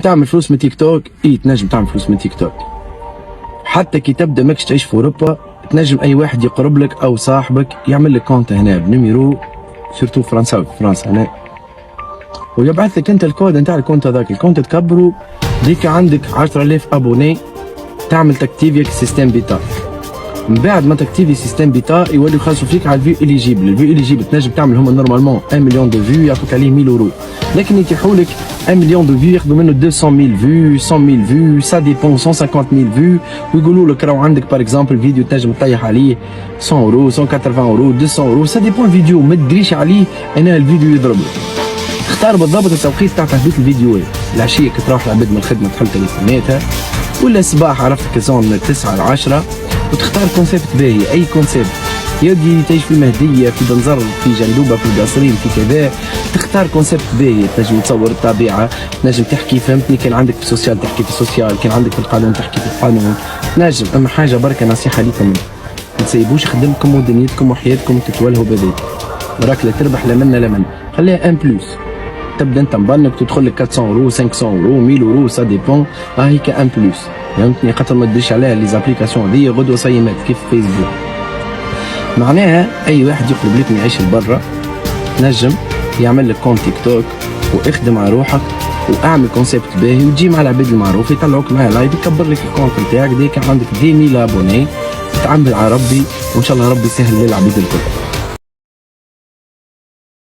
تعمل فلوس من تيك توك، تنجم تعمل فلوس من تيك توك. حتى كي تبدا ماكش تعيش في اوروبا، تنجم اي واحد يقرب لك او صاحبك يعمل لك كونت هنا بنيميرو، سورتو فرنسا هنا، ويبعث لك انت الكود نتاع الكونت هذاك. الكونت تكبره ديك عندك 10000 ابوني، تعمل تكتيفيك سيستم بيتا. من بعد ما تكتيفي سيستم بيتا يوليو يخلصوا فيك على الفيو اليجيبل. الفيو اليجيبل تنجم تعمل هما نورمالمون 1 مليون دو فيو يعطوك عليه 1000 يورو، لكن يتيحوا لك 1 مليون دو فيو ياخذوا منه 200000 فيو، 100000 فيو، سا ديبون 150000 فيو، ويقولوا لك راهو عندك بار اكزومبل فيديو تنجم تطيح عليه 100 يورو، 180 يورو، 200 يورو، سا ديبون الفيديو. ما تدريش عليه انا الفيديو يضرب لك. تختار بالضبط التوقيت تاع تهبيط الفيديوهات، العشيه كي تروح العباد من الخدمه تحل تليفوناتها، ولا الصباح عرفت كزون من 9 ل 10، وتختار كونسيبت باهي. اي كونسيبت يدي تعيش في المهديه، في بنزر، في جندوبه، في القصرين، في كذا. تختار كونسيبت باهي، تنجم تصور الطبيعه، تنجم تحكي فهمتني، كان عندك في السوسيال تحكي في السوسيال، كان عندك في القانون تحكي في القانون، تنجم. اما حاجه بركه نصيحه ليكم، ما تسيبوش خدمتكم ودنيتكم وحياتكم تتولهوا بهذيك، راك لا تربح لا منا لا منا. خليها ان بلوس، تبدا انت مبنك تدخل لك 400 يورو، 500 يورو، 1000 يورو، سا ديبون. هيك ان بلوس، فهمتني؟ خاطر ما تديش عليها لي زابليكاسيون هذيا غدوه صيمات كيف فيسبوك. معناها اي واحد يقلب لك يعيش لبرا نجم يعمل لك كونت تيك توك، واخدم على روحك واعمل كونسيبت باهي، وتجي مع العباد المعروف يطلعوك معاه لايف، يكبر لك الكونت نتاعك. ديك عندك 10000 ابوني، تعمل على ربي، وان شاء الله ربي يسهل للعباد الكل.